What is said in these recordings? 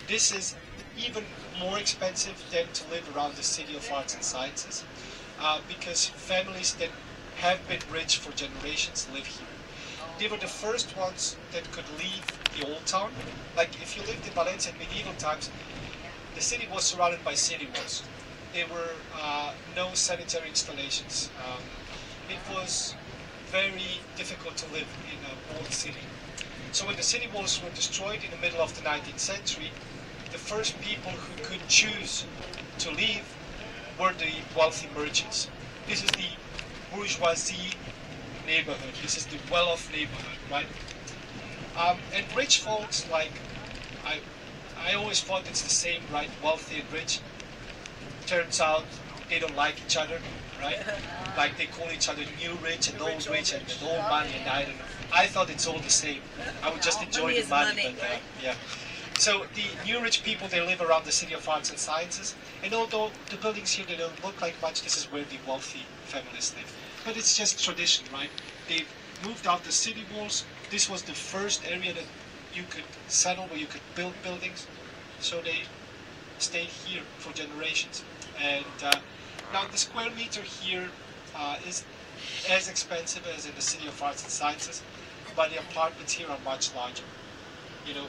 this is even more expensive than to live around the City of Arts and Sciences, because families that have been rich for generations live here. They were the first ones that could leave the old town. Like if you lived in Valencia in medieval times, the city was surrounded by city walls. There were no sanitary installations. It was very difficult to live in an old city. So when the city walls were destroyed in the middle of the 19th century, the first people who could choose to leave were the wealthy merchants. This is the bourgeoisie neighborhood. This is the well-off neighborhood, right? And rich folks, like, I always thought it's the same, right? Wealthy and rich. Turns out they don't like each other, right? Like they call each other new rich and old rich and old money, and I don't know. I thought it's all the same. I would just enjoy the money, but yeah. So the new rich people, they live around the City of Arts and Sciences, and although the buildings here, they don't look like much, this is where the wealthy families live. But it's just tradition, right? They moved out the city walls. This was the first area that you could settle, where you could build buildings. So they stayed here for generations. And now the square meter here is as expensive as in the City of Arts and Sciences, but the apartments here are much larger. You know,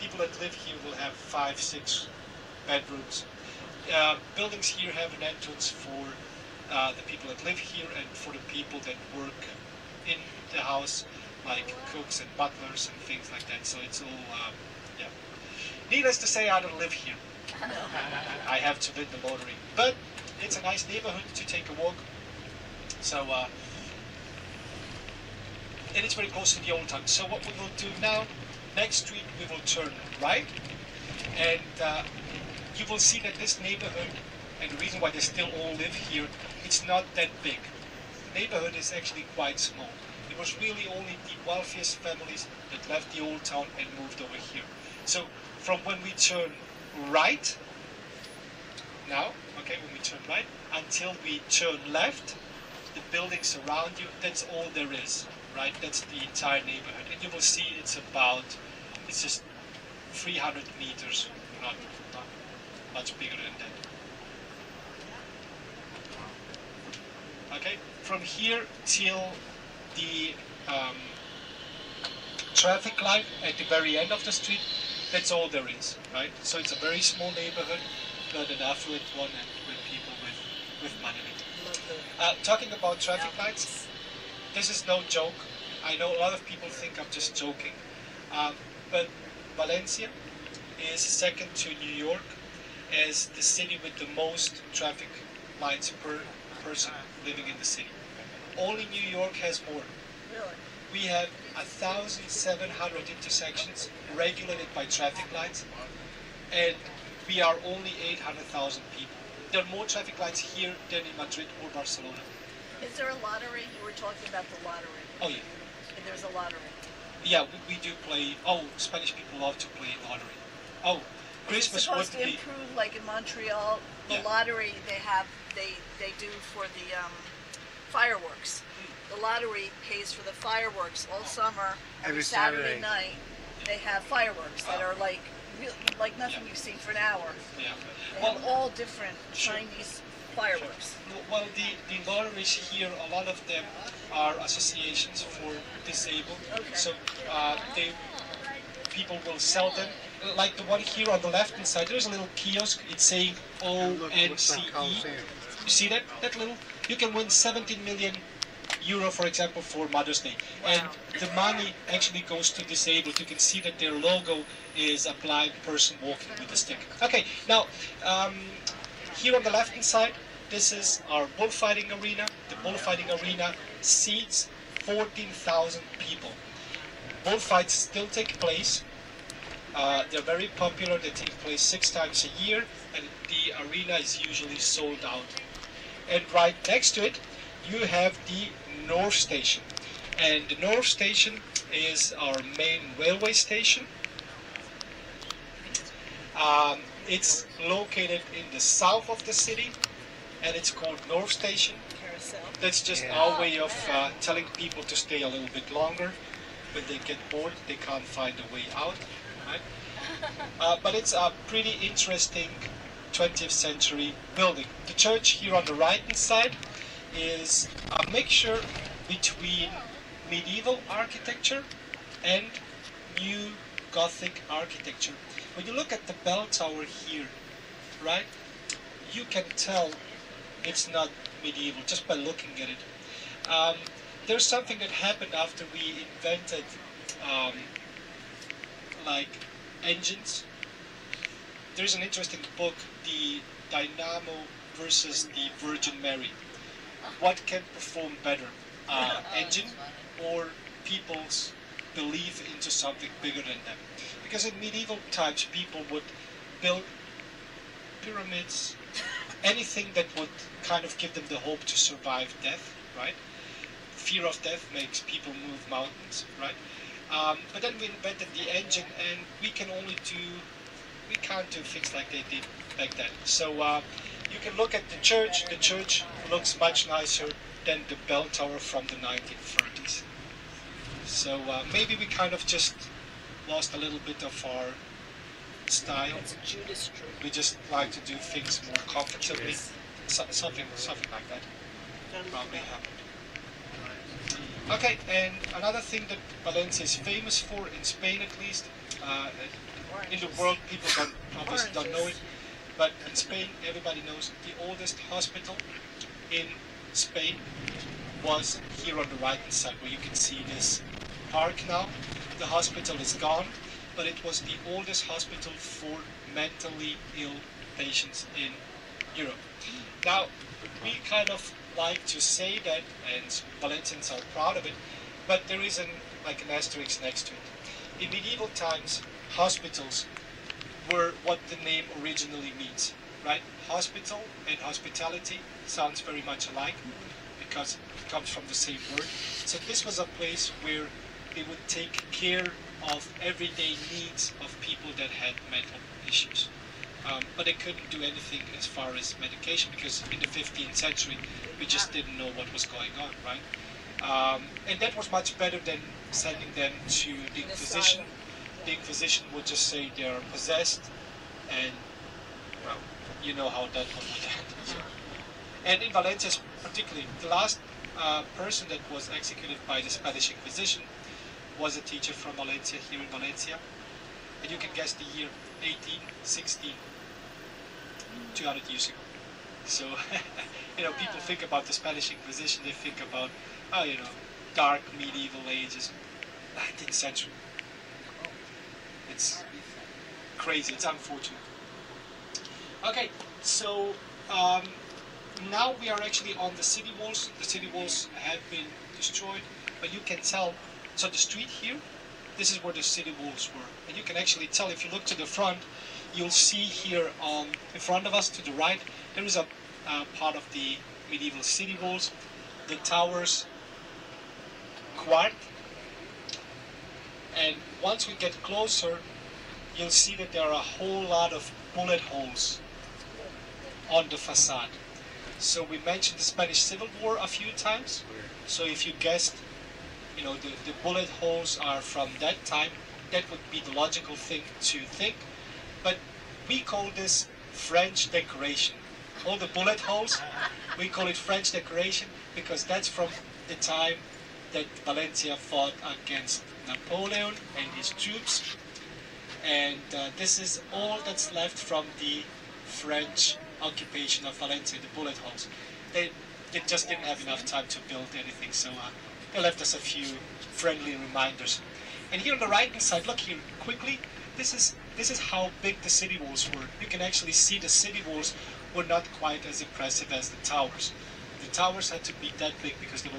people that live here will have 5, 6 bedrooms. Buildings here have an entrance for the people that live here and for the people that work in the house, like cooks and butlers and things like that. So it's all, yeah. Needless to say, I don't live here. I have to win the lottery. But it's a nice neighborhood to take a walk. So, and it's very close to the old town. So what we will do now, next street we will turn right, and you will see that this neighborhood, and the reason why they still all live here, it's not that big. The neighborhood is actually quite small. It was really only the wealthiest families that left the old town and moved over here. So from when we turn right, now, okay, when we turn right, until we turn left, the buildings around you, that's all there is, right? That's the entire neighborhood. And you will see it's just 300 meters, not much bigger than that. Okay, from here till the traffic light at the very end of the street, that's all there is, right? So it's a very small neighborhood, not an affluent one, and with people with money. Talking about traffic lights, this is no joke. I know a lot of people think I'm just joking, but Valencia is second to New York as the city with the most traffic lights per person living in the city. Only New York has more. Really? We have 1,700 intersections regulated by traffic lights, and we are only 800,000 people. There are more traffic lights here than in Madrid or Barcelona. Is there a lottery? You were talking about the lottery. Oh yeah. And there's a lottery. Yeah, we do play. Oh, Spanish people love to play lottery. Oh, Christmas would It's supposed to be. improve, like in Montreal, the Yeah. lottery they do for the fireworks. The lottery pays for the fireworks all summer. Every Saturday night, they have fireworks that are like nothing you've seen for an hour. Yeah. They Well, have all different sure. Chinese fireworks. well, the lotteries here, a lot of them are associations for disabled. Okay. So people will sell them. Like the one here on the left hand side, there's a little kiosk. It's saying ONCE. You see that? That little. You can win 17 million euro, for example, for Mother's Day, and the money actually goes to disabled. You can see that their logo is a blind person walking with a stick. Okay, now here on the left hand side, this is our bullfighting arena. The bullfighting arena seats 14,000 people. Bullfights still take place. They're very popular. They take place 6 times a year, and the arena is usually sold out. And right next to it, you have the North Station. And the North Station is our main railway station. It's located in the south of the city, and it's called North Station. Carousel. That's just our way of telling people to stay a little bit longer. When they get bored, they can't find a way out. Right? But it's a pretty interesting 20th century building. The church here on the right hand side is a mixture between medieval architecture and new Gothic architecture. When you look at the bell tower here, right, you can tell it's not medieval just by looking at it. There's something that happened after we invented like engines. There's an interesting book, The Dynamo versus the Virgin Mary. What can perform better, engine or people's belief into something bigger than them? Because in medieval times, people would build pyramids, anything that would kind of give them the hope to survive death, right? Fear of death makes people move mountains, right? But then we invented the engine, and we can't do things like they did back then. So you can look at the church. The church looks much nicer than the bell tower from the 1930s. So maybe we kind of just lost a little bit of our style. It's a Judas tree. We just like to do things more comfortably. Something like that probably happened. Okay, and another thing that Valencia is famous for, in Spain at least, in the world people obviously don't know it, but in Spain everybody knows the oldest hospital in Spain was here on the right hand side, where you can see this park now. The hospital is gone, but it was the oldest hospital for mentally ill patients in Europe. Now, we kind of like to say that, and Valencians are proud of it, but there is an asterisk next to it. In medieval times, hospitals were what the name originally means, right? Hospital and hospitality sounds very much alike because it comes from the same word. So this was a place where they would take care of everyday needs of people that had mental issues. But they couldn't do anything as far as medication, because in the 15th century we just didn't know what was going on, right? And that was much better than sending them to the Inquisition. The Inquisition would just say they are possessed, and well, you know how that one would end. So. And in Valencia particularly, the last person that was executed by the Spanish Inquisition was a teacher from Valencia, here in Valencia. And you can guess the year, 1816, 200 years ago. So, people think about the Spanish Inquisition, they think about, dark medieval ages, 19th century. It's crazy, it's unfortunate. Okay, so now we are actually on the city walls. The city walls have been destroyed, but you can tell, so the street here, this is where the city walls were. And you can actually tell, if you look to the front, you'll see here in front of us to the right, there is a part of the medieval city walls. The towers quart. And once we get closer, you'll see that there are a whole lot of bullet holes on the facade. So we mentioned the Spanish Civil War a few times. So if you guessed, the bullet holes are from that time, that would be the logical thing to think. But we call this French decoration. All the bullet holes, we call it French decoration because that's from the time that Valencia fought against Napoleon and his troops. And this is all that's left from the French occupation of Valencia, the bullet holes. They just didn't have enough time to build anything, so they left us a few friendly reminders. And here on the right hand side, look here quickly, this is how big the city walls were. You can actually see the city walls were not quite as impressive as the towers. The towers had to be that big because they were